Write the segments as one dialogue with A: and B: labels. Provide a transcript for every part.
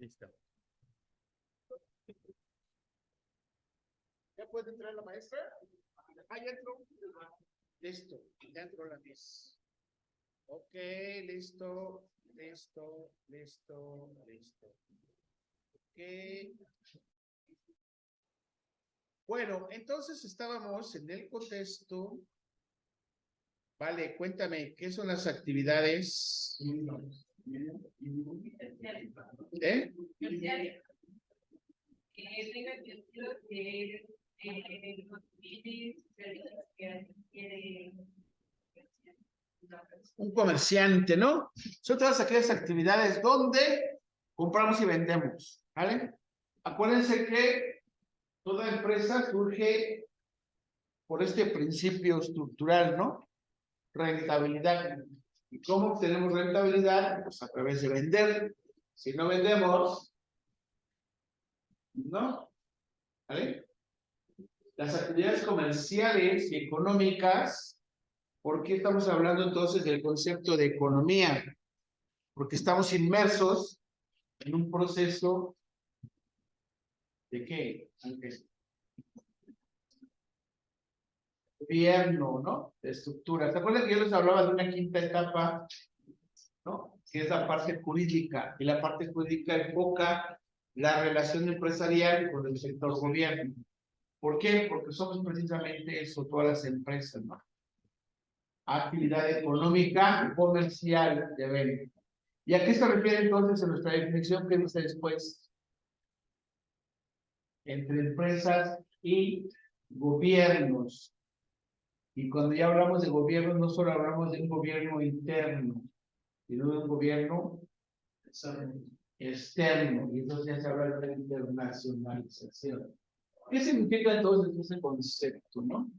A: Listo. ¿Ya puede entrar la maestra? Ah, ya entró. Listo, ya entró la Miss. Ok, listo, listo, listo, listo. Ok. Bueno, entonces estábamos en el contexto. Vale, cuéntame, ¿qué son las actividades? ¿Eh? Un comerciante, ¿no? Son todas aquellas actividades donde compramos y vendemos, ¿vale? Acuérdense que toda empresa surge por este principio estructural, ¿no? Rentabilidad. ¿Y cómo obtenemos rentabilidad? Pues a través de vender. Si no vendemos, ¿no? ¿Vale? Las actividades comerciales y económicas, ¿por qué estamos hablando entonces del concepto de economía? Porque estamos inmersos en un proceso de ¿qué? Gobierno, ¿no? De estructura. ¿Se acuerdan que yo les hablaba de una quinta etapa, ¿no? Que es la parte jurídica, y la parte jurídica enfoca la relación empresarial con el sector gobierno. ¿Por qué? Porque somos precisamente eso, todas las empresas, ¿no? Actividad económica, comercial, de venta. ¿Y a qué se refiere entonces en nuestra definición que dice después? Entre empresas y gobiernos. Y cuando ya hablamos de gobierno, no solo hablamos de un gobierno interno, sino de un gobierno externo. Y entonces ya se habla de la internacionalización. ¿Qué significa entonces ese concepto, no?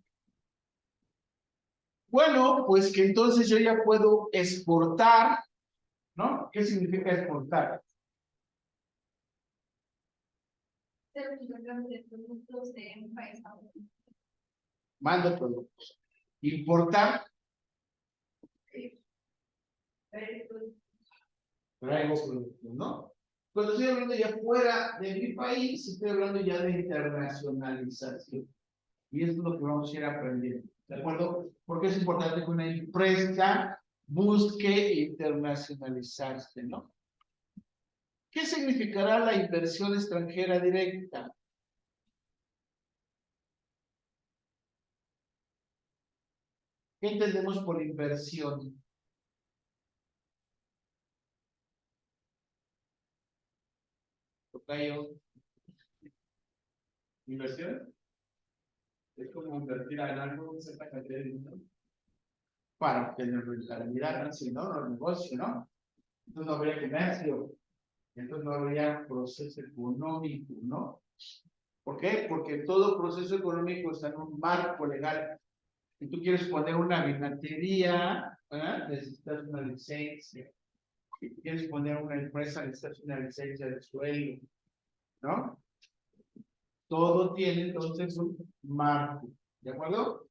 A: Bueno, pues que entonces yo ya puedo exportar, ¿no? ¿Qué significa exportar? Mando productos. Importar. Traigo productos, ¿no? Cuando estoy hablando ya fuera de mi país, estoy hablando ya de internacionalización. Y eso es lo que vamos a ir aprendiendo, ¿de acuerdo? Porque es importante que una empresa busque internacionalizarse, ¿no? ¿Qué significará la inversión extranjera directa? ¿Qué entendemos por inversión? Tocayo. ¿Inversión? Es como invertir en algo, una cierta cantidad de dinero. Para obtener rentabilidad, si no, no negocio, ¿no? Entonces no habría comercio, entonces no habría proceso económico, ¿no? ¿Por qué? Porque todo proceso económico está en un marco legal. Si tú quieres poner una vinatería, ¿verdad? Necesitas una licencia. Si quieres poner una empresa, necesitas una licencia de suelo, ¿no? Todo tiene entonces un marco, ¿de acuerdo?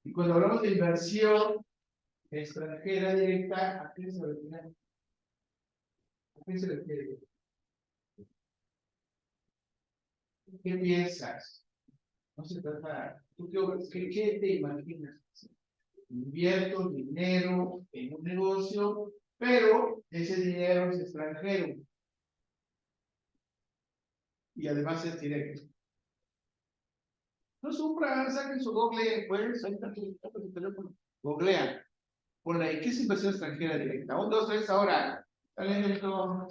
A: Y cuando hablamos de inversión extranjera directa, ¿a qué se refiere? ¿A qué se refiere? ¿Qué piensas? No se trata, ¿tú qué te imaginas? Invierto dinero en un negocio, pero ese dinero es extranjero y además es directo. No sufran, saquen su Google, pues, ahí está tu teléfono. Googlean, ponle ahí, ¿qué es inversión extranjera directa? 1, 2, 3, ahora. Dale esto.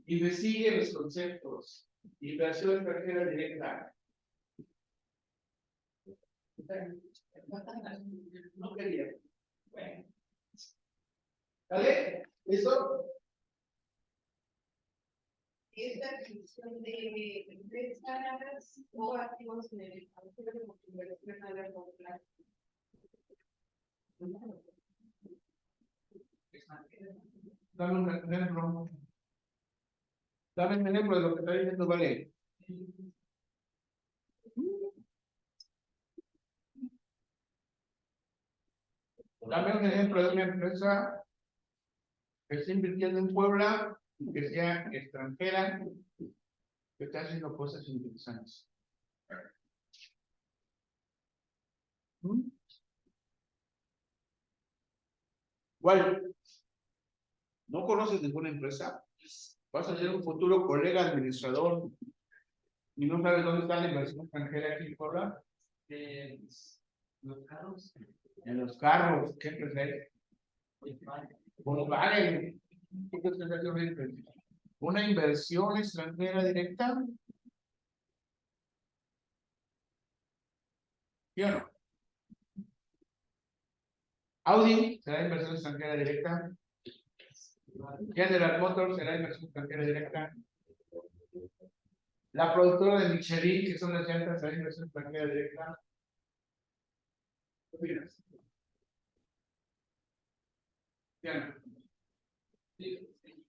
A: Investigue los conceptos. Inversión extranjera directa. No quería. Bueno. ¿Vale? ¿Listo? Es la adquisición de empresas o activos en el extranjero como inversión a largo plazo. Dame un ejemplo. Dame un ejemplo de lo que está diciendo, vale. Dame un ejemplo de una empresa que está invirtiendo en Puebla que sea extranjera, que está haciendo cosas interesantes. Igual, ¿no conoces ninguna empresa? Vas a ser un futuro colega administrador y no sabes dónde está la inversión extranjera aquí en Puebla. Los carros. En los carros, ¿qué empresa es? Volkswagen. ¿Una inversión extranjera directa? ¿Sí o no? Audi será inversión extranjera directa. General Motors será inversión extranjera directa. La productora de Michelin, que son las llantas, será inversión extranjera directa. ¿Qué opinas? ¿Sí o no?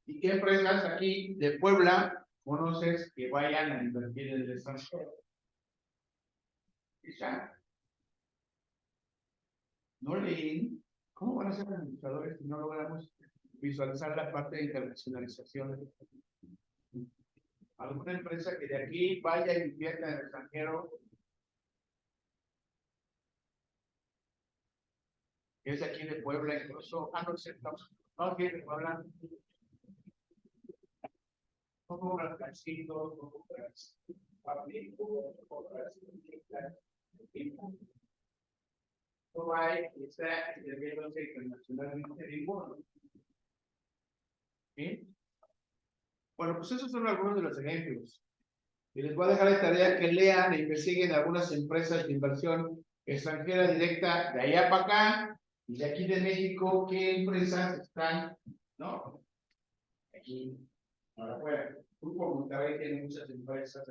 A: ¿Y qué empresas aquí de Puebla conoces que vayan a invertir en el extranjero? Quizá no leí. ¿Cómo van a ser administradores si no logramos visualizar la parte de internacionalización? ¿Alguna empresa que de aquí vaya y invierta en el extranjero, que es de aquí de Puebla, incluso, no sé, no, aquí de Puebla, como Rascacito, como Pablico, no hay, está interviéndose internacionalmente ninguno. ¿Sí? Bueno, pues esos son algunos de los ejemplos. Y les voy a dejar de tarea que lean e investiguen algunas empresas de inversión extranjera directa de allá para acá y de aquí de México, qué empresas están, ¿no? Aquí, ahora afuera. Grupo Monterrey tiene muchas empresas,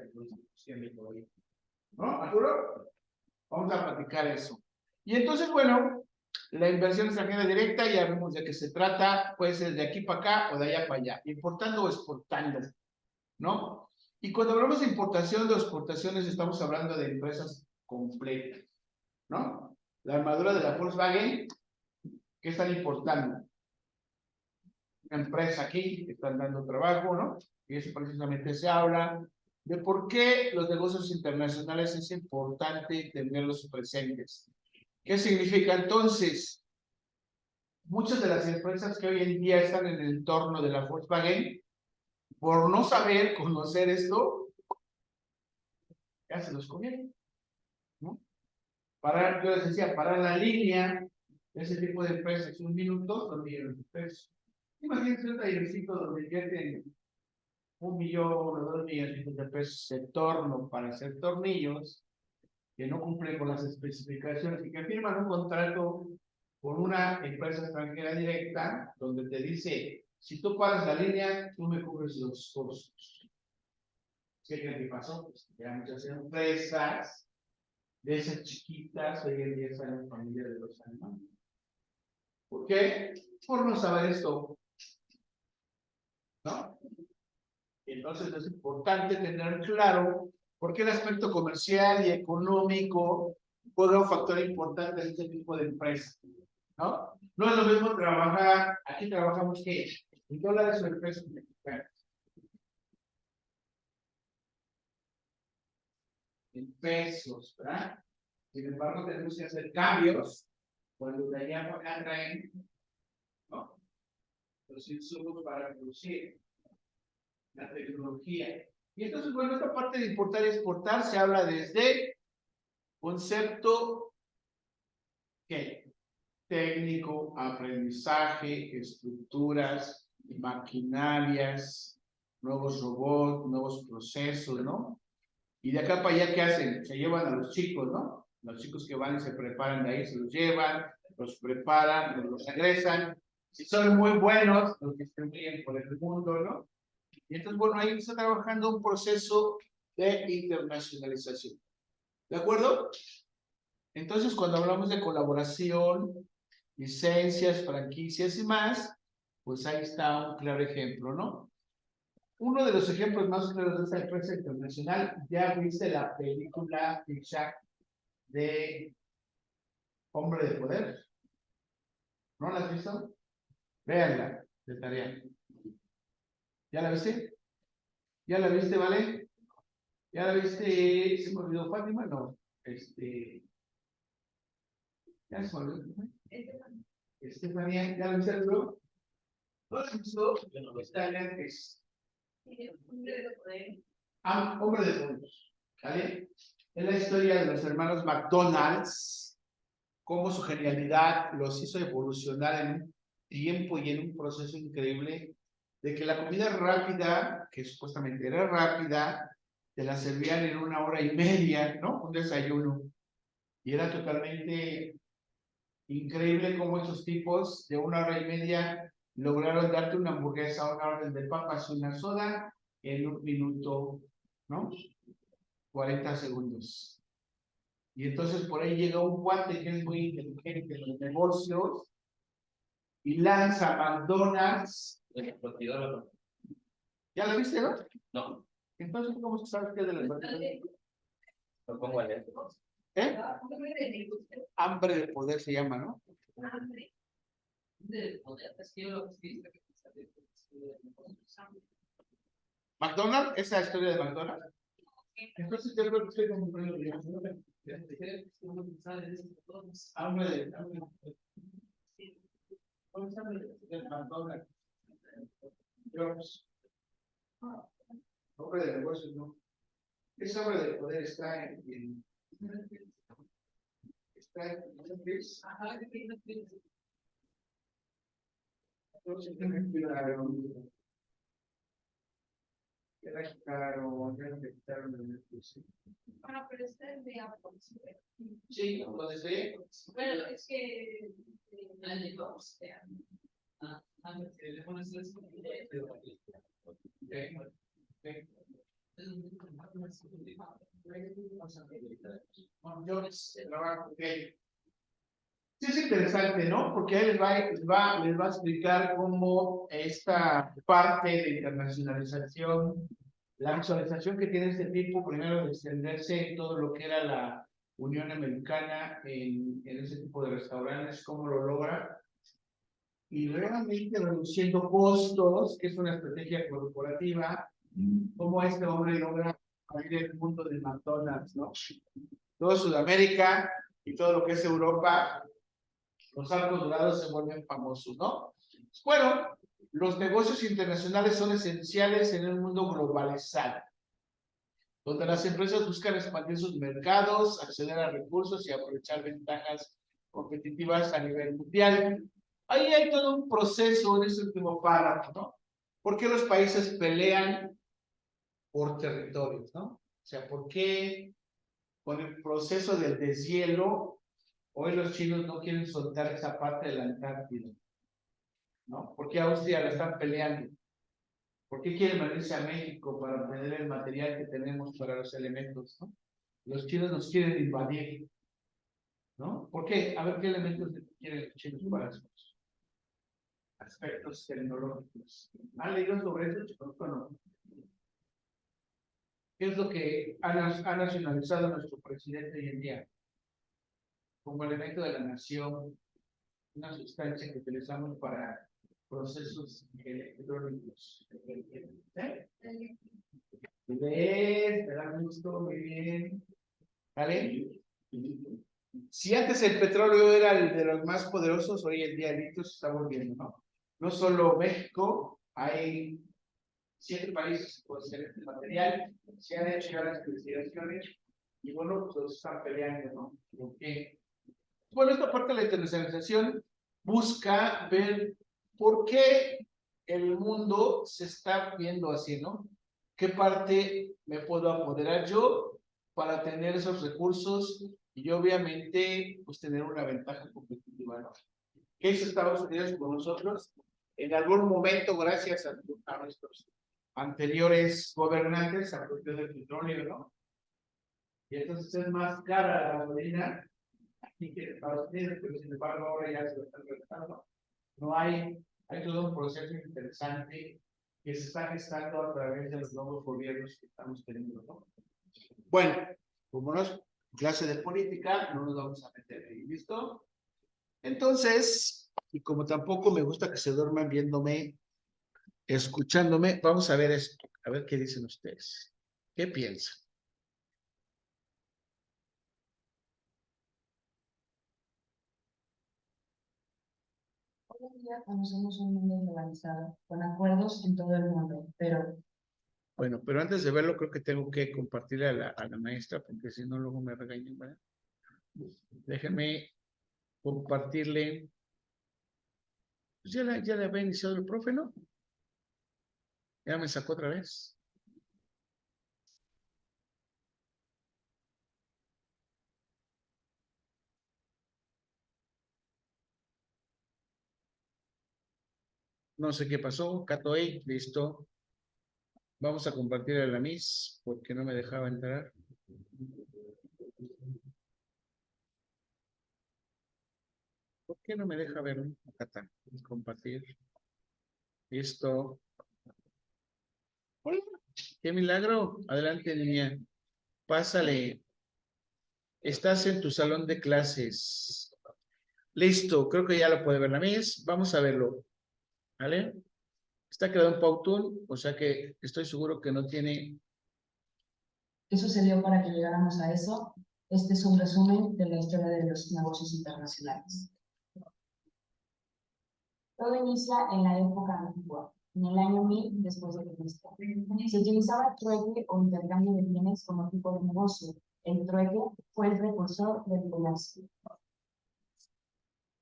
A: ¿no? ¿Arturo? Vamos a platicar eso. Y entonces, bueno, la inversión extranjera directa, ya vemos de qué se trata, puede ser de aquí para acá o de allá para allá, importando o exportando, ¿no? Y cuando hablamos de importación o exportaciones, estamos hablando de empresas completas, ¿no? La armadura de la Volkswagen, ¿qué están importando? Una empresa aquí que están dando trabajo, ¿no? Y eso precisamente se habla de por qué los negocios internacionales es importante tenerlos presentes. ¿Qué significa entonces? Muchas de las empresas que hoy en día están en el entorno de la Volkswagen, por no saber conocer esto, ya se los comieron, ¿no? Parar, yo les decía, parar la línea, ese tipo de empresas, un minuto, 2 millones de pesos. Imagínense un tallercito donde invierten 1 millón o 2 millones de pesos de torno para hacer tornillos, que no cumplen con las especificaciones y que firman un contrato con una empresa extranjera directa, donde te dice, si tú paras la línea, tú me cubres los costos. ¿Qué pasó? Pues ya muchas empresas de esas chiquitas hoy en día están en familia de los animales. ¿Por qué? Por no saber esto, ¿no? Entonces es importante tener claro por qué el aspecto comercial y económico juega un factor importante en este tipo de empresas, ¿no? No es lo mismo trabajar, aquí trabajamos ¿qué? En dólares o en pesos mexicanos. En pesos, ¿verdad? Sin embargo, tenemos que hacer cambios cuando de allá para acá traen, ¿no? Los insumos para producir la tecnología. Y entonces, bueno, esta parte de importar y exportar se habla desde concepto ¿qué? Técnico, aprendizaje, estructuras, maquinarias, nuevos robots, nuevos procesos, ¿no? Y de acá para allá, ¿qué hacen? Se llevan a los chicos, ¿no? Los chicos que van y se preparan de ahí, se los llevan, los preparan, los regresan. Si son muy buenos, los distribuyen por el mundo, ¿no? Y entonces, bueno, ahí está trabajando un proceso de internacionalización. ¿De acuerdo? Entonces, cuando hablamos de colaboración, licencias, franquicias y más, pues ahí está un claro ejemplo, ¿no? Uno de los ejemplos más claros de esta empresa internacional, ya viste la película de Hombre de Poder. ¿No la has visto? Véanla, de tarea. ¿Ya la viste? ¿Ya la viste, vale? ¿Ya la viste? ¿Se me olvidó Fátima? No. Ya se me olvidó. Estefanía, ¿ya lo viste, Arturo? ¿No lo has visto? Está en Netflix. Hombre de poder. ¿Vale? Es la historia de los hermanos McDonald's, cómo su genialidad los hizo evolucionar en un tiempo y en un proceso increíble de que la comida rápida, que supuestamente era rápida, te la servían en 1 hora y media, ¿no? Un desayuno. Y era totalmente increíble cómo esos tipos de 1 hora y media lograron darte una hamburguesa, una orden de papas y una soda en 1 minuto, ¿no? 40 segundos. Y entonces por ahí llega un cuate que es muy inteligente en los negocios y lanza McDonald's. ¿Ya lo viste, no? No. Entonces, ¿cómo se sabe que es de la lo pongo a leer. ¿Eh? Hambre de poder se llama, ¿no? Hambre de poder. Es que yo lo que McDonald's, esa historia de McDonald's. Entonces yo creo que estoy comprando bien. Hambre de McDonald's. Hombre de negocios, ¿no? Esa obra de poder está en Netflix. Era caro, ya lo quitaron de Netflix. Bueno, pero este es de Apple. Sí, entonces ve. Bueno, es que el teléfono es Sí, es interesante, ¿no? Porque él les va a explicar cómo esta parte de internacionalización, la visualización que tiene este tipo, primero de extenderse en todo lo que era la Unión Americana en ese tipo de restaurantes, cómo lo logra, y realmente reduciendo costos, que es una estrategia corporativa, cómo este hombre logra abrir el mundo del McDonald's, ¿no? Todo Sudamérica y todo lo que es Europa, los arcos dorados se vuelven famosos, ¿no? Bueno, los negocios internacionales son esenciales en un mundo globalizado, donde las empresas buscan expandir sus mercados, acceder a recursos y aprovechar ventajas competitivas a nivel mundial. Ahí hay todo un proceso en este último párrafo, ¿no? ¿Por qué los países pelean por territorios, ¿no? O sea, ¿por qué con el proceso del deshielo hoy los chinos no quieren soltar esa parte de la Antártida? ¿No? ¿Por qué Austria la están peleando? ¿Por qué quieren venirse a México para obtener el material que tenemos para los elementos, ¿no? Los chinos nos quieren invadir, ¿no? ¿Por qué? A ver qué elementos quieren los chinos para esos aspectos tecnológicos. ¿Han leído sobre eso, chicos? No. ¿Qué es lo que ha nacionalizado nuestro presidente hoy en día? Como elemento de la nación, una sustancia que utilizamos para procesos electrónicos. ¿Ves? ¿Te da gusto? Muy bien. ¿Vale? Si antes el petróleo era el de los más poderosos, hoy en día el litio se está volviendo, ¿no? No solo México, hay 7 países con excelente material, se han hecho ya las investigaciones y bueno, pues los están peleando, ¿no? ¿Por qué? Bueno, esta parte de la internacionalización busca ver por qué el mundo se está viendo así, ¿no? ¿Qué parte me puedo apoderar yo para tener esos recursos y obviamente pues tener una ventaja competitiva, ¿no? ¿Qué hizo Estados Unidos con nosotros? En algún momento, gracias a nuestros anteriores gobernantes, a cuestión del petróleo, ¿no? Y entonces es más cara la gasolina y que Estados Unidos, pero sin embargo ahora ya se lo están regresando. No hay todo un proceso interesante que se está gestando a través de los nuevos gobiernos que estamos teniendo, ¿no? Bueno, como no es clase de política, no nos vamos a meter ahí, ¿listo? Entonces, y como tampoco me gusta que se duerman viéndome, escuchándome. Vamos a ver esto, a ver qué dicen ustedes. ¿Qué piensan?
B: Hoy en día conocemos un mundo globalizado, con acuerdos en todo el mundo, pero...
A: Bueno, pero antes de verlo, creo que tengo que compartirle a la maestra, porque si no, luego me regañan, ¿verdad? Déjenme compartirle. Pues ya le había iniciado el profe, ¿no? Ya me sacó otra vez. No sé qué pasó. Catoey, listo. Vamos a compartir a la Miss, porque no me dejaba entrar. ¿Por qué no me deja ver? Acá está. Compartir. Listo. Hola. Qué milagro. Adelante, niña. Pásale. Estás en tu salón de clases. Listo. Creo que ya lo puede ver la Miss. Vamos a verlo. ¿Vale? Está creado en Powtoon, o sea que estoy seguro que no tiene.
B: ¿Qué sucedió para que llegáramos a eso? Este es un resumen de la historia de los negocios internacionales. Todo inicia en la época antigua, en el año 1000 después de Cristo. Se utilizaba el trueque o intercambio de bienes como tipo de negocio. El trueque fue el precursor del comercio.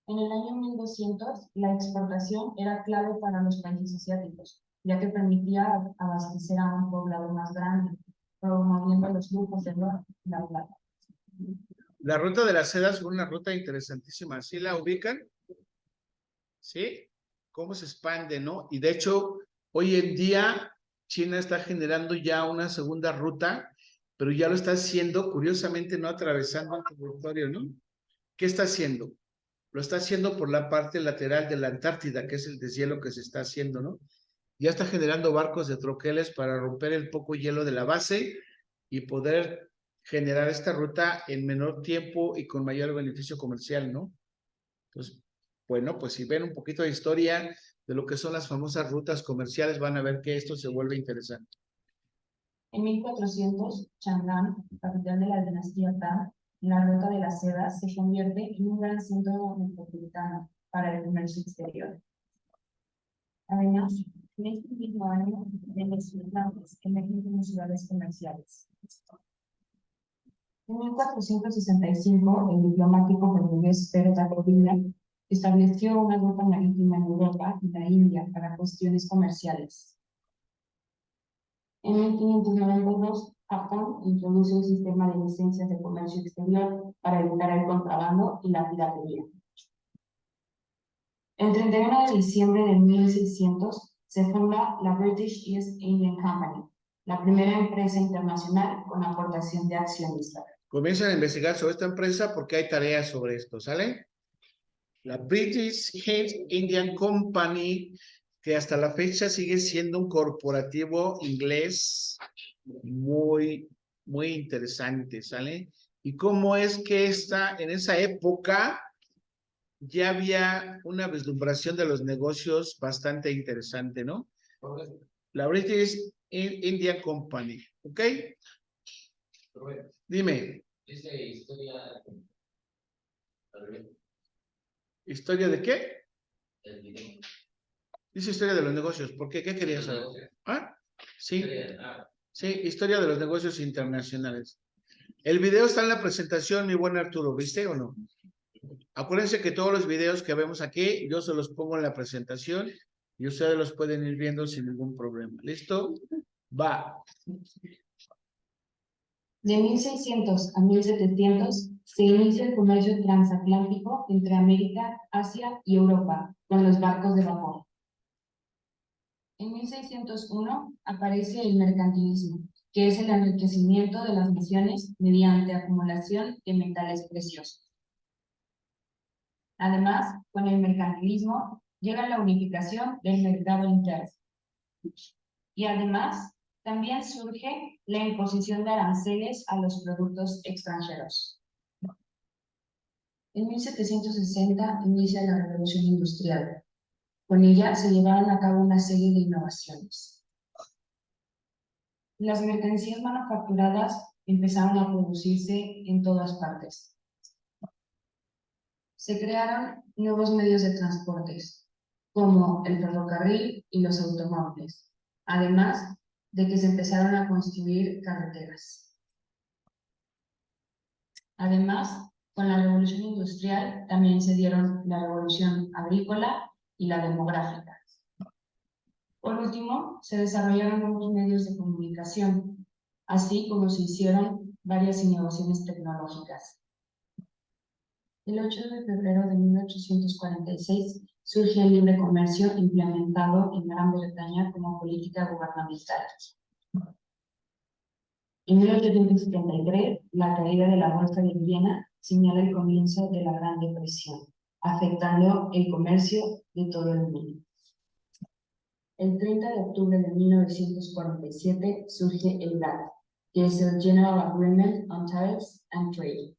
B: En el año 1200, la exportación era clave para los países asiáticos, ya que permitía abastecer a un poblado más grande, promoviendo los lujos de oro y la plata.
A: La ruta de la seda es una ruta interesantísima. ¿Sí la ubican? ¿Sí? Cómo se expande, ¿no? Y de hecho, hoy en día China está generando ya una segunda ruta, pero ya lo está haciendo, curiosamente, no atravesando el territorio, ¿no? ¿Qué está haciendo? Lo está haciendo por la parte lateral de la Antártida, que es el deshielo que se está haciendo, ¿no? Ya está generando barcos de troqueles para romper el poco hielo de la base y poder generar esta ruta en menor tiempo y con mayor beneficio comercial, ¿no? Entonces, bueno, pues si ven un poquito de historia de lo que son las famosas rutas comerciales, van a ver que esto se vuelve interesante.
B: En 1400, Chang'an, capital de la dinastía Tang, la ruta de la seda se convierte en un gran centro metropolitano para el comercio exterior. Además, en este mismo año, venezolanos emergen como ciudades comerciales. En 1465, el diplomático portugués Pedro da Covilhã estableció una ruta marítima en Europa y la India para cuestiones comerciales. En 1592, Japón introduce un sistema de licencias de comercio exterior para evitar el contrabando y la piratería. El 31 de diciembre de 1600 se funda la British East India Company, la primera empresa internacional con aportación de accionistas.
A: Comienzan a investigar sobre esta empresa porque hay tareas sobre esto, ¿sale? La British East Indian Company, que hasta la fecha sigue siendo un corporativo inglés muy, muy interesante, ¿sale? Y cómo es que en esa época ya había una vislumbración de los negocios bastante interesante, ¿no? La British Indian Company, ¿ok? Dime. ¿Historia de qué? Dice historia de los negocios. ¿Por qué? ¿Qué querías saber? ¿Ah? Sí. Sí, historia de los negocios internacionales. El video está en la presentación, mi buen Arturo, ¿viste o no? Acuérdense que todos los videos que vemos aquí, yo se los pongo en la presentación y ustedes los pueden ir viendo sin ningún problema. ¿Listo? Va.
B: De 1600 a 1700 se inicia el comercio transatlántico entre América, Asia y Europa con los barcos de vapor. En 1601 aparece el mercantilismo, que es el enriquecimiento de las naciones mediante acumulación de metales preciosos. Además, con el mercantilismo llega la unificación del mercado interno. Y además, también surge la imposición de aranceles a los productos extranjeros. En 1760 inicia la Revolución Industrial. Con ella se llevaron a cabo una serie de innovaciones. Las mercancías manufacturadas empezaron a producirse en todas partes. Se crearon nuevos medios de transportes, como el ferrocarril y los automóviles, además de que se empezaron a construir carreteras. Además, con la revolución industrial también se dieron la revolución agrícola y la demográfica. Por último, se desarrollaron nuevos medios de comunicación, así como se hicieron varias innovaciones tecnológicas. El 8 de febrero de 1846 surge el libre comercio implementado en Gran Bretaña como política gubernamental. En 1873, la caída de la Bolsa de Viena señala el comienzo de la Gran Depresión, afectando el comercio de todo el mundo. El 30 de octubre de 1947 surge el GATT, que es el General Agreement on Tariffs and Trade.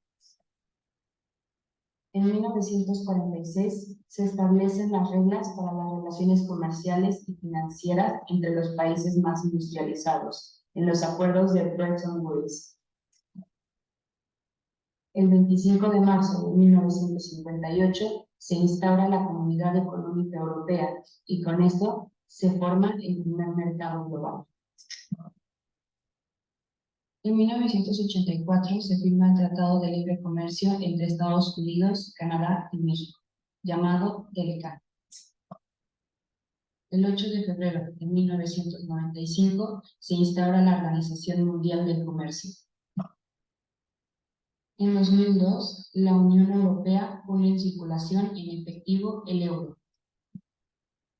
B: En 1946 se establecen las reglas para las relaciones comerciales y financieras entre los países más industrializados, en los acuerdos de Bretton Woods. El 25 de marzo de 1958 se instaura la Comunidad Económica Europea y con esto se forma el primer mercado global. En 1984 se firma el Tratado de Libre Comercio entre Estados Unidos, Canadá y México, llamado TELCAN. El 8 de febrero de 1995 se instaura la Organización Mundial del Comercio. En 2002, la Unión Europea pone en circulación en efectivo el euro.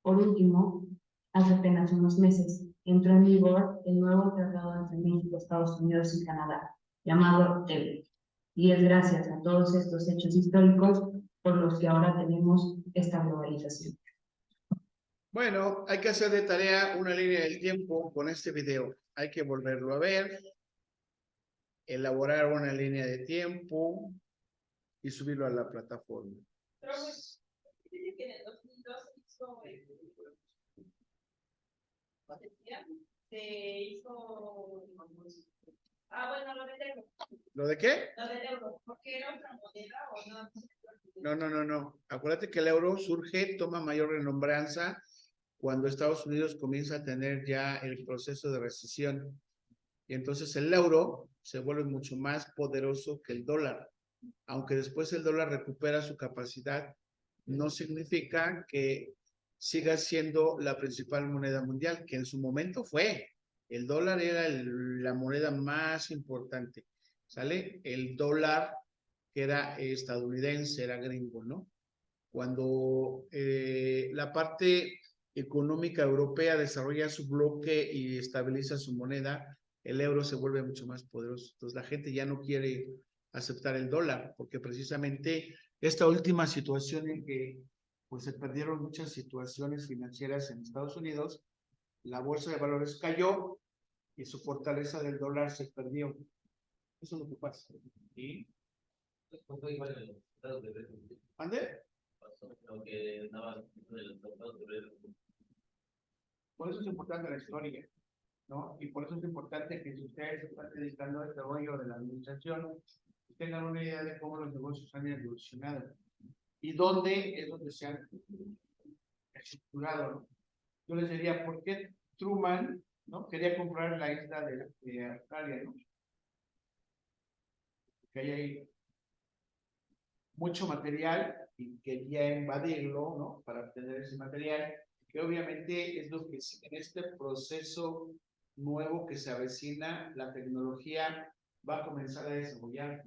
B: Por último, hace apenas unos meses, entró en vigor el nuevo tratado entre México, Estados Unidos y Canadá, llamado TELC. Y es gracias a todos estos hechos históricos por los que ahora tenemos esta globalización.
A: Bueno, hay que hacer de tarea una línea del tiempo con este video. Hay que volverlo a ver, elaborar una línea de tiempo y subirlo a la plataforma.
C: Pero pues, dice que en el 2002 se hizo... bueno, lo del euro.
A: ¿Lo de qué?
C: Lo del euro, porque era otra moneda o no.
A: No. Acuérdate que el euro surge, toma mayor renombranza cuando Estados Unidos comienza a tener ya el proceso de recesión. Y entonces el euro se vuelve mucho más poderoso que el dólar. Aunque después el dólar recupera su capacidad, no significa que siga siendo la principal moneda mundial, que en su momento fue. El dólar era la moneda más importante, ¿sale? El dólar que era estadounidense, era gringo, ¿no? Cuando la parte económica europea desarrolla su bloque y estabiliza su moneda, el euro se vuelve mucho más poderoso. Entonces la gente ya no quiere aceptar el dólar, porque precisamente esta última situación en que pues se perdieron muchas situaciones financieras en Estados Unidos, la bolsa de valores cayó y su fortaleza del dólar se perdió. Eso es lo que pasa. ¿Y? ¿Ande? Por eso es importante la historia, ¿no? Y por eso es importante que si ustedes se están dedicando a este rollo de la administración, tengan una idea de cómo los negocios han evolucionado y dónde es donde se han estructurado, ¿no? Yo les diría, ¿por qué Truman, ¿no?, quería comprar la isla de Australia, ¿no? Que hay ahí mucho material y quería invadirlo, ¿no?, para obtener ese material, que obviamente es lo que en este proceso nuevo que se avecina, la tecnología va a comenzar a desarrollar.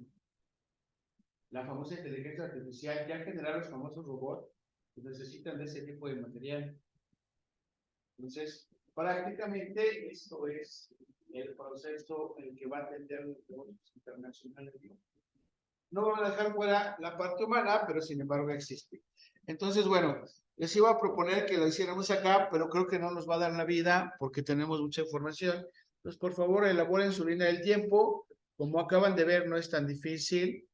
A: La famosa inteligencia artificial ya genera los famosos robots que necesitan de ese tipo de material. Entonces, prácticamente esto es el proceso en el que va a atender los negocios internacionales. No van a dejar fuera la parte humana, pero sin embargo existe. Entonces, bueno, les iba a proponer que lo hiciéramos acá, pero creo que no nos va a dar la vida porque tenemos mucha información. Entonces, por favor, elaboren su línea del tiempo. Como acaban de ver, no es tan difícil.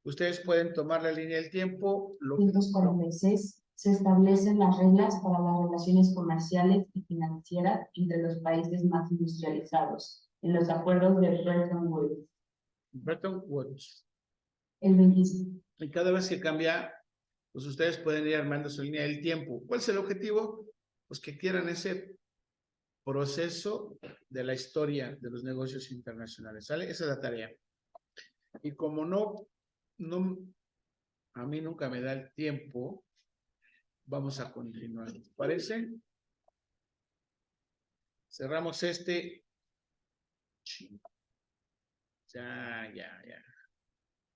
A: Ustedes pueden tomar la línea del tiempo.
B: 1946 se establecen las reglas para las relaciones comerciales y financieras entre los países más industrializados, en los acuerdos de Bretton Woods.
A: Bretton Woods.
B: El 25.
A: Y cada vez que cambia, pues ustedes pueden ir armando su línea del tiempo. ¿Cuál es el objetivo? Pues que quieran ese proceso de la historia de los negocios internacionales, ¿sale? Esa es la tarea. Y como no, a mí nunca me da el tiempo, vamos a continuar. ¿Les parece? Cerramos este. Ya.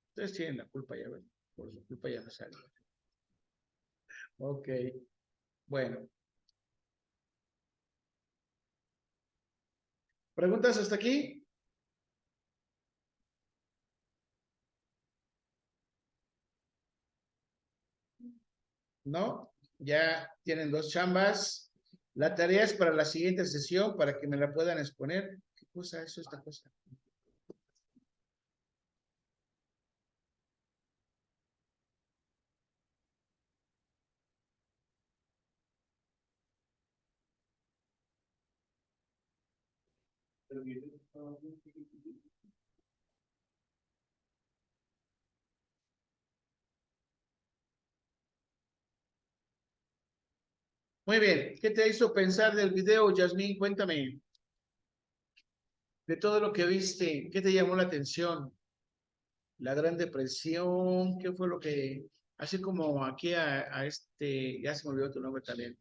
A: Ustedes tienen la culpa, ya ven. Por su culpa ya no sale. Ok. Bueno. ¿Preguntas hasta aquí? ¿No? Ya tienen 2 chambas. La tarea es para la siguiente sesión, para que me la puedan exponer. ¿Qué cosa es esta cosa? Muy bien. ¿Qué te hizo pensar del video, Yasmín? Cuéntame. De todo lo que viste, ¿qué te llamó la atención? La Gran Depresión, ¿qué fue lo que, así como aquí a este, ya se me olvidó tu nombre también,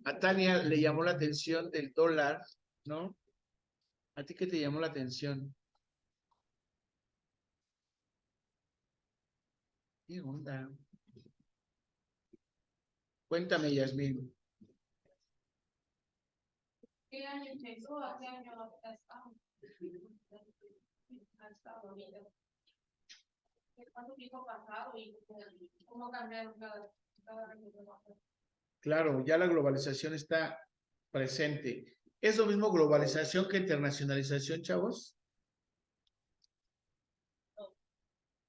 A: a Tania le llamó la atención del dólar, ¿no? ¿A ti qué te llamó la atención? ¿Qué onda? Cuéntame, Yasmín.
C: ¿Qué año empezó? ¿A qué año ha estado? Ha estado bien. ¿Cuánto tiempo ha pasado y cómo cambiaron cada región?
A: Claro, ya la globalización está presente. ¿Es lo mismo globalización que internacionalización, chavos?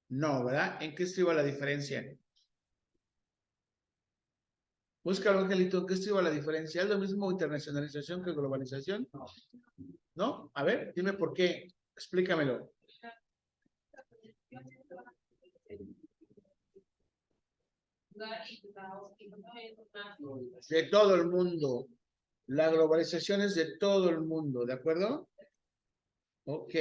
A: No, ¿verdad? ¿En qué estriba la diferencia? Búscalo, Angelito, ¿en qué estriba la diferencia? ¿Es lo mismo internacionalización que globalización? ¿No? A ver, dime por qué. Explícamelo. De todo el mundo. La globalización es de todo el mundo, ¿de acuerdo? Ok.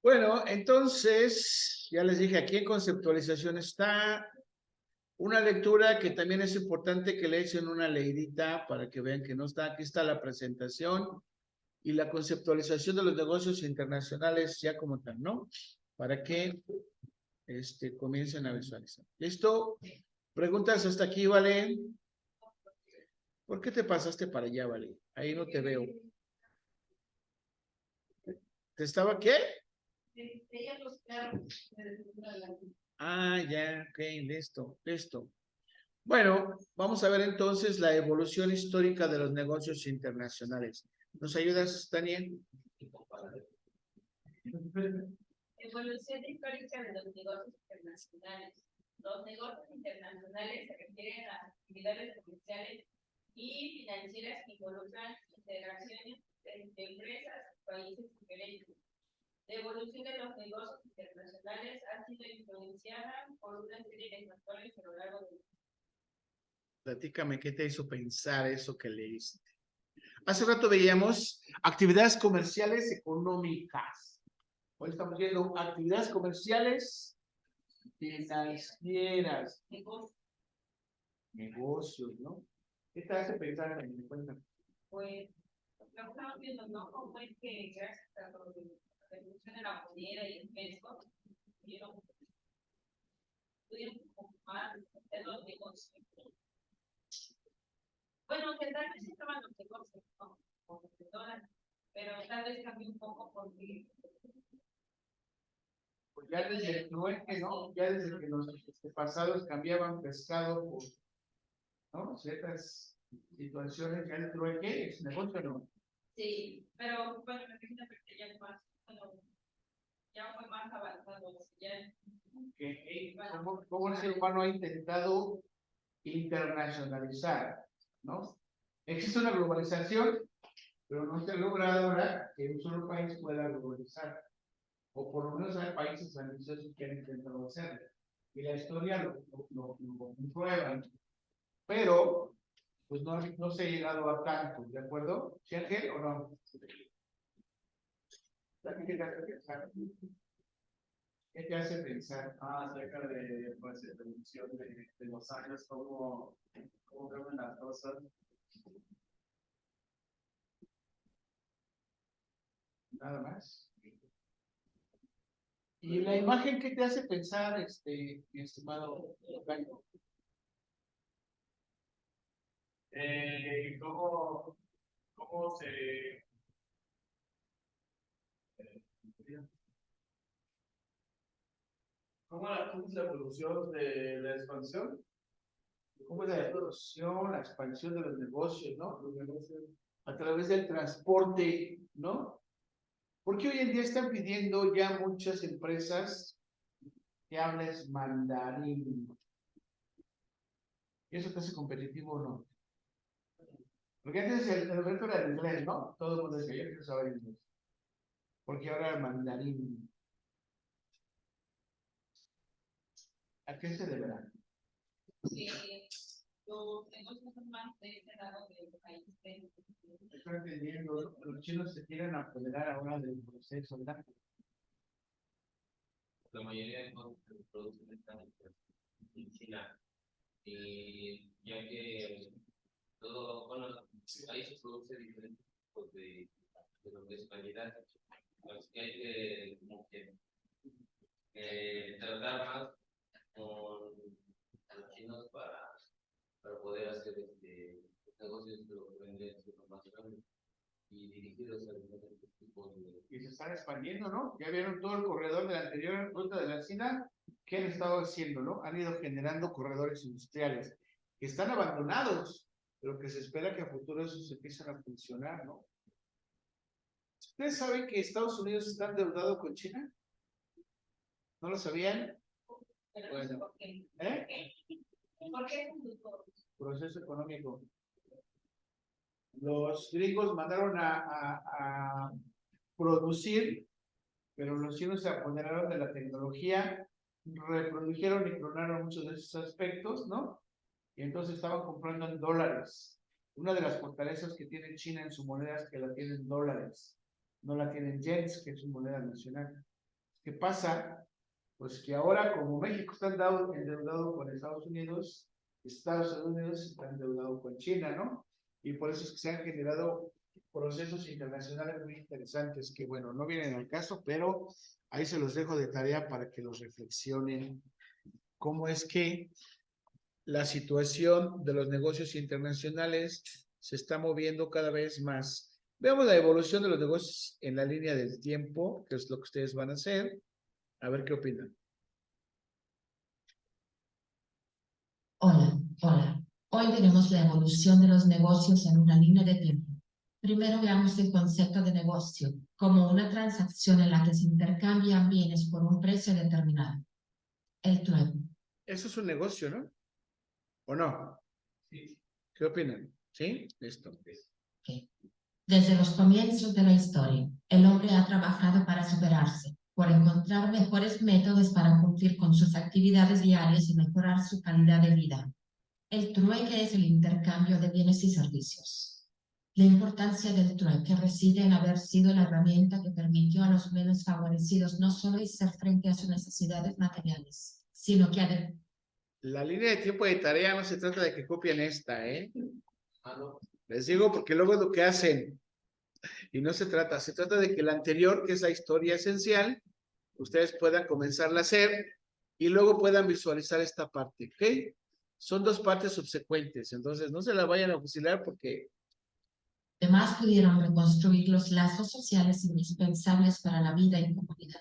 A: Bueno, entonces, ya les dije, aquí en conceptualización está una lectura que también es importante que le echen una leidita para que vean que no está, aquí está la presentación y la conceptualización de los negocios internacionales ya como tal, ¿no? Para que comiencen a visualizar. ¿Listo? ¿Preguntas hasta aquí, Vale? ¿Por qué te pasaste para allá, Vale? Ahí no te veo. ¿Te estaba qué? Ah, ya, ok, listo. Bueno, vamos a ver entonces la evolución histórica de los negocios internacionales. ¿Nos ayudas, Daniel?
C: Evolución histórica de los negocios internacionales. Los negocios internacionales se refieren a actividades comerciales y financieras que involucran integraciones entre empresas y países diferentes. La evolución de los negocios internacionales ha sido influenciada por una serie de factores a lo largo del tiempo.
A: Platícame, ¿qué te hizo pensar eso que leíste? Hace rato veíamos actividades comerciales económicas. Hoy estamos viendo actividades comerciales financieras. Negocios, ¿no? ¿Qué te hace pensar en el cuenta?
C: Pues, lo que estamos viendo, ¿no? Cómo es que gracias a la revolución de la moneda y el peso, pudieron un poco más de los negocios. Bueno, que tal vez estaban los negocios, ¿no? Como el dólar, pero tal vez cambió un poco porque
A: pues ya desde, no es que no, ya desde que los pasados cambiaban pescado por ¿no? Ciertas situaciones, ya el trueque es negocio, ¿no?
C: Sí, pero bueno, me imagino que ya es más, bueno, ya fue más avanzado, ya.
A: ¿Cómo el ser humano ha intentado internacionalizar, ¿no? Existe una globalización, pero no se ha logrado ahora que un solo país pueda globalizar, o por lo menos hay países ambiciosos que han intentado hacerlo, y la historia lo comprueba, pero pues no se ha llegado a tanto, ¿de acuerdo? ¿Sí, Ángel, o no? ¿Qué te hace pensar?
D: Acerca de pues, la evolución de los años, cómo cambian las cosas.
A: Nada más. ¿Y la imagen qué te hace pensar, mi estimado Franco?
D: ¿Cómo se ¿Cómo es la evolución de la expansión?
A: ¿Cómo es la evolución, la expansión de los negocios, ¿no? Los negocios a través del transporte, ¿no? Porque hoy en día están pidiendo ya muchas empresas que hables mandarín. ¿Y eso te hace competitivo o no? Porque antes el reto era el inglés, ¿no? Todo el mundo decía, yo quiero saber inglés. Porque ahora el mandarín. ¿A qué se deberá?
C: Que los negocios son más de este lado del país.
A: Estoy entendiendo, ¿no? Los chinos se quieren apoderar ahora del proceso, ¿verdad?
E: La mayoría de cosas que se producen están en China. Y ya que todo, bueno, ahí se produce diferentes tipos de lo que es calidad. Así que hay que, como que, tratar más con los chinos para poder hacer negocios que venden más grandes y dirigidos a diferentes tipos de.
A: Y se están expandiendo, ¿no? Ya vieron todo el corredor de la anterior ruta de la China, ¿qué han estado haciendo, no? Han ido generando corredores industriales que están abandonados, pero que se espera que a futuro esos empiecen a funcionar, ¿no? ¿Ustedes saben que Estados Unidos está endeudado con China? ¿No lo sabían? Bueno,
C: ¿Por qué?
A: ¿eh?
C: ¿Por qué?
A: Proceso económico. Los gringos mandaron a producir, pero los chinos se apoderaron de la tecnología, reprodujeron y clonaron muchos de esos aspectos, ¿no? Y entonces estaban comprando en dólares. Una de las fortalezas que tiene China en su moneda es que la tienen dólares, no la tienen yens, que es su moneda nacional. ¿Qué pasa? Pues que ahora, como México está endeudado con Estados Unidos está endeudado con China, ¿no? Y por eso es que se han generado procesos internacionales muy interesantes que, bueno, no vienen al caso, pero ahí se los dejo de tarea para que los reflexionen. ¿Cómo es que la situación de los negocios internacionales se está moviendo cada vez más? Veamos la evolución de los negocios en la línea del tiempo, que es lo que ustedes van a hacer. A ver qué opinan.
F: Hola. Hoy veremos la evolución de los negocios en una línea de tiempo. Primero veamos el concepto de negocio como una transacción en la que se intercambian bienes por un precio determinado. El trueque.
A: Eso es un negocio, ¿no? ¿O no?
D: Sí.
A: ¿Qué opinan? ¿Sí? Listo.
F: Okay. Desde los comienzos de la historia, el hombre ha trabajado para superarse, por encontrar mejores métodos para cumplir con sus actividades diarias y mejorar su calidad de vida. El trueque es el intercambio de bienes y servicios. La importancia del trueque reside en haber sido la herramienta que permitió a los menos favorecidos no solo hacer frente a sus necesidades materiales, sino que
A: La línea de tiempo de tarea no se trata de que copien esta, ¿eh?
E: No.
A: Les digo porque luego es lo que hacen. Y no se trata de que la anterior, que es la historia esencial, ustedes puedan comenzarla a hacer y luego puedan visualizar esta parte, ¿ok? Son dos partes subsecuentes, entonces no se la vayan a fusilar porque
F: además pudieron reconstruir los lazos sociales indispensables para la vida y comunidad.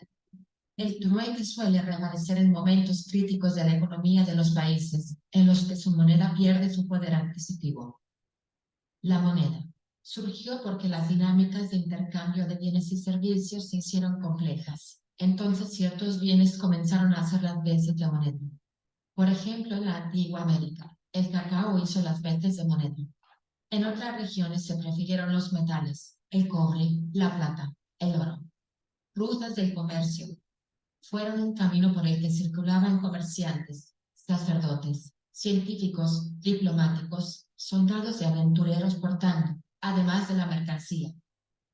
F: El trueque suele reaparecer en momentos críticos de la economía de los países, en los que su moneda pierde su poder adquisitivo. La moneda surgió porque las dinámicas de intercambio de bienes y servicios se hicieron complejas. Entonces ciertos bienes comenzaron a hacer las veces de moneda. Por ejemplo, en la antigua América, el cacao hizo las veces de moneda. En otras regiones se prefirieron los metales, el cobre, la plata, el oro. Rutas del comercio fueron un camino por el que circulaban comerciantes, sacerdotes, científicos, diplomáticos, soldados y aventureros portando, además de la mercancía.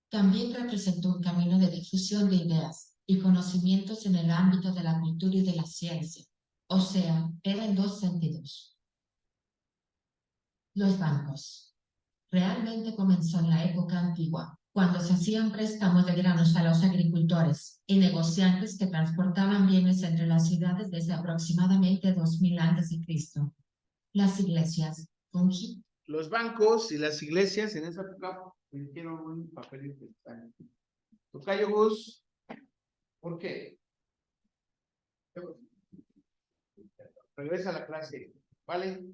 F: También representó un camino de difusión de ideas y conocimientos en el ámbito de la cultura y de la ciencia. O sea, era en dos sentidos. Los bancos. Realmente comenzó en la época antigua, cuando se hacían préstamos de granos a los agricultores y negociantes que transportaban bienes entre las ciudades desde aproximadamente 2000 a.C. Las iglesias,
A: los bancos y las iglesias en esa época tuvieron un papel importante. Tocayo Gus, ¿por qué? Regresa a la clase, ¿vale?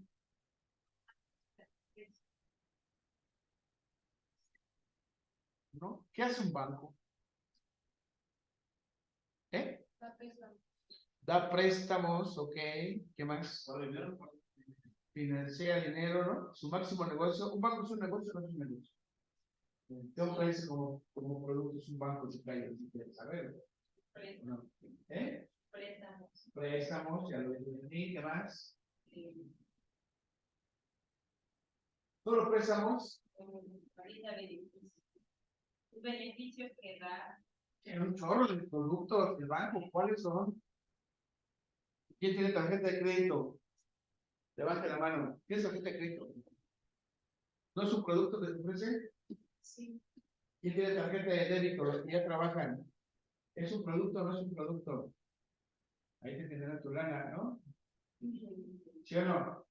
A: ¿No? ¿Qué hace un banco? ¿Eh? Da préstamos, ok. ¿Qué más? Financia dinero, ¿no? Su máximo negocio. Un banco es un negocio, no es un negocio. ¿Qué ofrece como productos un banco si quieres saber? No. ¿Eh?
C: Préstamos.
A: Préstamos, ya lo entendí, ¿qué más? Solo préstamos.
C: Beneficios que da.
A: En un chorro de productos del banco, ¿cuáles son? ¿Quién tiene tarjeta de crédito? Levante la mano. ¿Qué es tarjeta de crédito? ¿No es un producto que se ofrece?
C: Sí.
A: ¿Quién tiene tarjeta de débito? Los que ya trabajan. ¿Es un producto o no es un producto? Ahí te tendrá tu lana, ¿no? ¿Sí o no?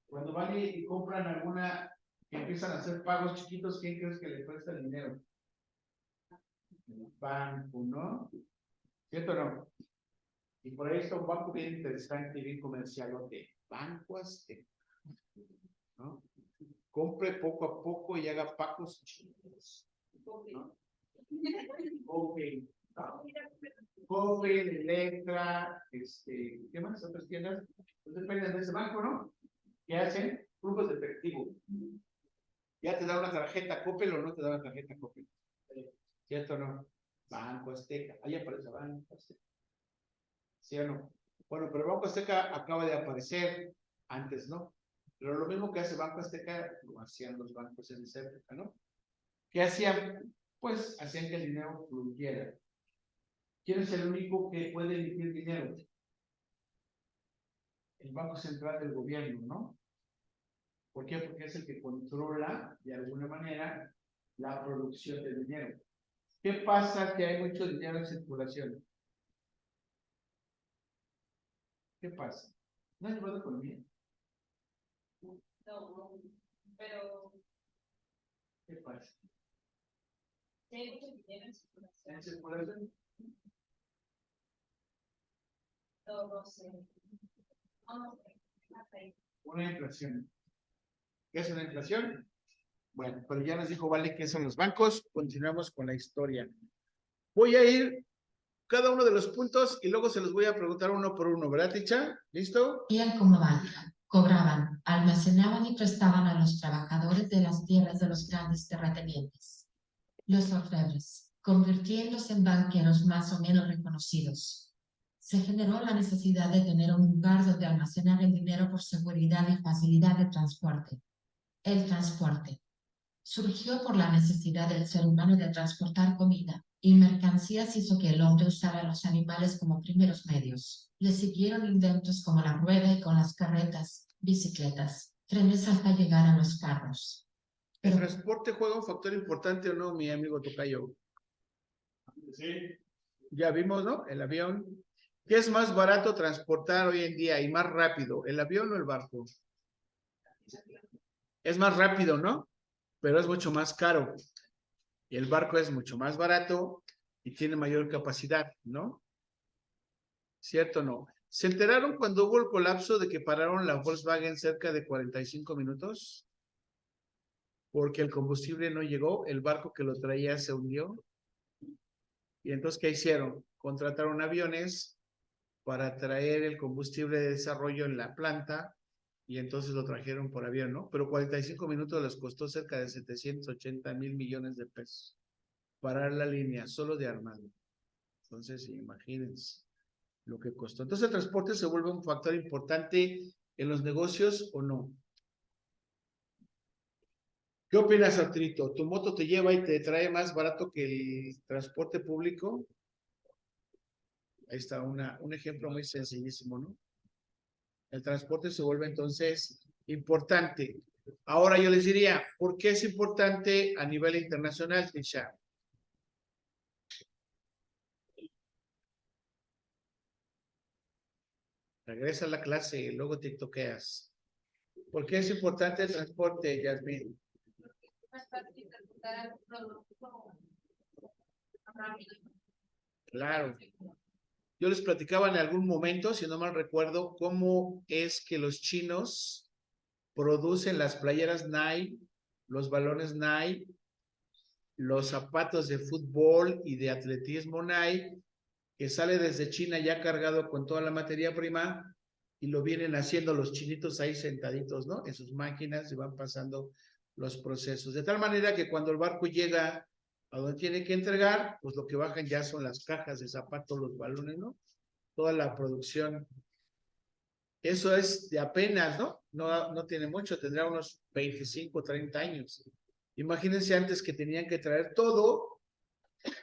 A: Cuando van y compran alguna, que empiezan a hacer pagos chiquitos, ¿quién crees que le presta el dinero? El banco, ¿no? ¿Cierto o no? Y por ahí está un banco bien interesante y bien comercial, de Banco Azteca, ¿no? Compre poco a poco y haga pagos chiquitos, ¿no? Okay. Coppel, Electra, ¿qué más? Otras tiendas, pues dependen de ese banco, ¿no? ¿Qué hacen? Grupos de efectivo. Ya te da una tarjeta Coppel o no te da una tarjeta Coppel. ¿Cierto o no? Banco Azteca. Ahí aparece Banco Azteca. ¿Sí o no? Bueno, pero Banco Azteca acaba de aparecer antes, ¿no? Pero lo mismo que hace Banco Azteca lo hacían los bancos en esa época, ¿no? ¿Qué hacían? Pues hacían que el dinero fluyera. ¿Quién es el único que puede emitir dinero? El Banco Central del Gobierno, ¿no? ¿Por qué? Porque es el que controla, de alguna manera, la producción de dinero. ¿Qué pasa que hay mucho dinero en circulación? ¿Qué pasa? ¿No hay buena economía?
C: No, pero
A: ¿Qué pasa?
C: hay mucho dinero en circulación.
A: ¿En circulación?
C: Todo se.
A: Una inflación. ¿Qué es una inflación? Bueno, pero ya nos dijo Vale qué son los bancos. Continuamos con la historia. Voy a ir cada uno de los puntos y luego se los voy a preguntar uno por uno, ¿verdad, Ticha? ¿Listo?
F: Hacían como banca, cobraban, almacenaban y prestaban a los trabajadores de las tierras de los grandes terratenientes. Los orfebres, convirtiéndose en banqueros más o menos reconocidos. Se generó la necesidad de tener un lugar donde almacenar el dinero por seguridad y facilidad de transporte. El transporte surgió por la necesidad del ser humano de transportar comida y mercancías hizo que el hombre usara los animales como primeros medios. Le siguieron inventos como la rueda y con las carretas, bicicletas, trenes hasta llegar a los carros.
A: ¿El transporte juega un factor importante o no, mi amigo Tocayo?
D: Sí.
A: Ya vimos, ¿no? El avión. ¿Qué es más barato transportar hoy en día y más rápido, el avión o el barco? Es más rápido, ¿no? Pero es mucho más caro. Y el barco es mucho más barato y tiene mayor capacidad, ¿no? ¿Cierto o no? ¿Se enteraron cuando hubo el colapso de que pararon la Volkswagen cerca de 45 minutos? Porque el combustible no llegó, el barco que lo traía se hundió. Y entonces, ¿qué hicieron? Contrataron aviones para traer el combustible de desarrollo en la planta y entonces lo trajeron por avión, ¿no? Pero 45 minutos les costó cerca de 780,000 millones de pesos parar la línea solo de armado. Entonces, imagínense lo que costó. Entonces, el transporte se vuelve un factor importante en los negocios o no. ¿Qué opinas, Arturito? ¿Tu moto te lleva y te trae más barato que el transporte público? Ahí está un ejemplo muy sencillísimo, ¿no? El transporte se vuelve entonces importante. Ahora yo les diría, ¿por qué es importante a nivel internacional, Tisha? Regresa a la clase y luego tiktokeas. ¿Por qué es importante el transporte, Yasmin? Claro. Yo les platicaba en algún momento, si no mal recuerdo, cómo es que los chinos producen las playeras Nike, los balones Nike, los zapatos de fútbol y de atletismo Nike, que sale desde China ya cargado con toda la materia prima y lo vienen haciendo los chinitos ahí sentaditos, ¿no? En sus máquinas y van pasando los procesos. De tal manera que cuando el barco llega a donde tiene que entregar, pues lo que bajan ya son las cajas de zapatos, los balones, ¿no? Toda la producción. Eso es de apenas, ¿no? No tiene mucho, tendrá unos 25, 30 años. Imagínense antes que tenían que traer todo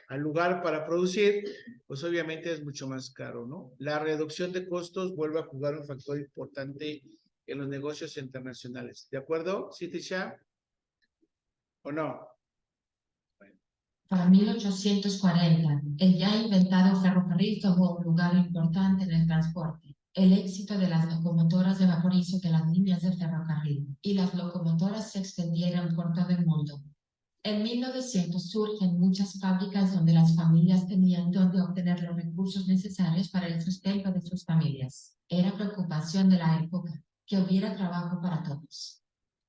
A: al lugar para producir, pues obviamente es mucho más caro, ¿no? La reducción de costos vuelve a jugar un factor importante en los negocios internacionales. ¿De acuerdo, ¿Sí, Tisha? ¿O no?
F: Para 1840, el ya inventado ferrocarril tomó un lugar importante en el transporte. El éxito de las locomotoras de vapor hizo que las líneas de ferrocarril y las locomotoras se extendieran por todo el mundo. En 1900 surgen muchas fábricas donde las familias tenían donde obtener los recursos necesarios para el sustento de sus familias. Era preocupación de la época que hubiera trabajo para todos.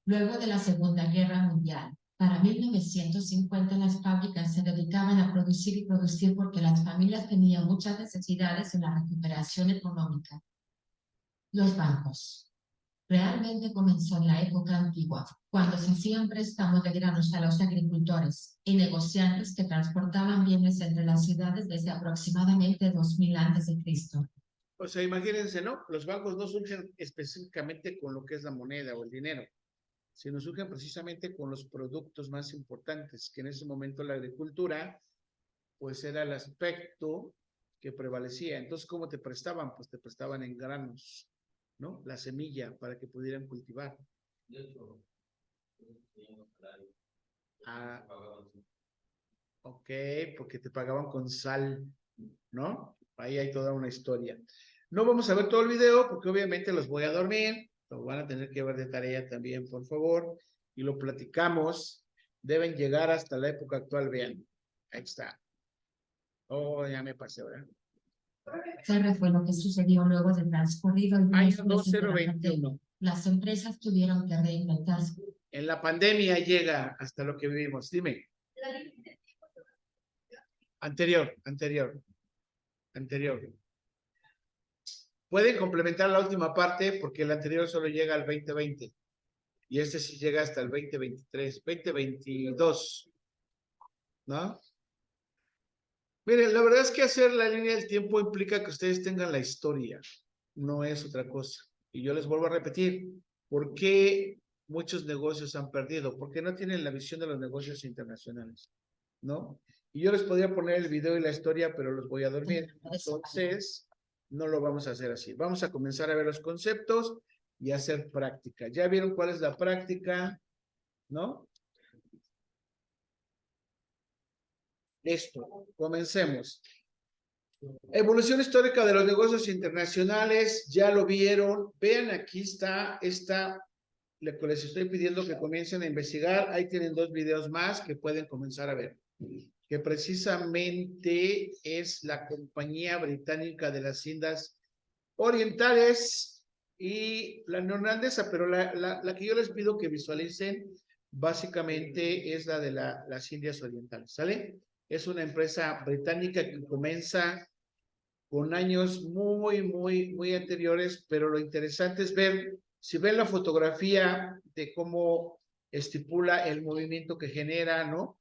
F: Luego de la Segunda Guerra Mundial, para 1950 las fábricas se dedicaban a producir y producir porque las familias tenían muchas necesidades en la recuperación económica. Los bancos. Realmente comenzó en la época antigua, cuando se hacían préstamos de granos a los agricultores y negociantes que transportaban bienes entre las ciudades desde aproximadamente 2000 a.C.
A: O sea, imagínense, ¿no? Los bancos no surgen específicamente con lo que es la moneda o el dinero, sino surgen precisamente con los productos más importantes, que en ese momento la agricultura, pues era el aspecto que prevalecía. Entonces, ¿cómo te prestaban? Pues te prestaban en granos, ¿no? La semilla para que pudieran cultivar. Ah, ok, porque te pagaban con sal, ¿no? Ahí hay toda una historia. No vamos a ver todo el video porque obviamente los voy a dormir, lo van a tener que ver de tarea también, por favor, y lo platicamos. Deben llegar hasta la época actual, vean. Ahí está. Oh, ya me pasé, ¿verdad?
F: ¿Sabe fue lo que sucedió luego del transcurrido el
A: Año
F: mes de la
A: 2021.
F: Las empresas tuvieron que reinventarse.
A: En la pandemia llega hasta lo que vivimos. Dime. Anterior. Pueden complementar la última parte porque el anterior solo llega al 2020 y este sí llega hasta el 2023, 2022, ¿no? Miren, la verdad es que hacer la línea del tiempo implica que ustedes tengan la historia, no es otra cosa. Y yo les vuelvo a repetir, ¿por qué muchos negocios han perdido? Porque no tienen la visión de los negocios internacionales, ¿no? Y yo les podría poner el video y la historia, pero los voy a dormir. Entonces, no lo vamos a hacer así. Vamos a comenzar a ver los conceptos y hacer práctica. ¿Ya vieron cuál es la práctica? ¿No? Listo, comencemos. Evolución histórica de los negocios internacionales, ya lo vieron. Vean, aquí está esta, lo que les estoy pidiendo que comiencen a investigar. Ahí tienen 2 videos más que pueden comenzar a ver. que precisamente es la compañía británica de las Indias Orientales y la neerlandesa, pero la que yo les pido que visualicen básicamente es la de las Indias Orientales, ¿sale? Es una empresa británica que comienza con años muy anteriores, pero lo interesante es ver, si ven la fotografía de cómo estipula el movimiento que genera, ¿no?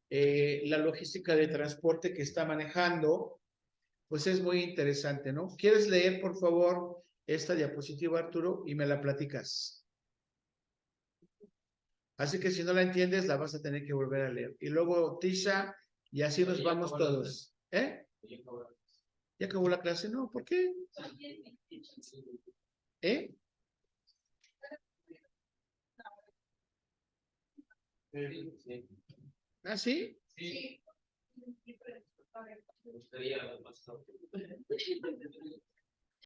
A: La logística de transporte que está manejando, pues es muy interesante, ¿no? ¿Quieres leer, por favor, esta diapositiva, Arturo, y me la platicas? Así que si no la entiendes, la vas a tener que volver a leer. Y luego Tisha, y así nos vamos todos. ¿Eh? ¿Ya acabó la clase? No, ¿por qué? ¿Eh? ¿Ah, sí?
E: Sí. Me gustaría haber pasado.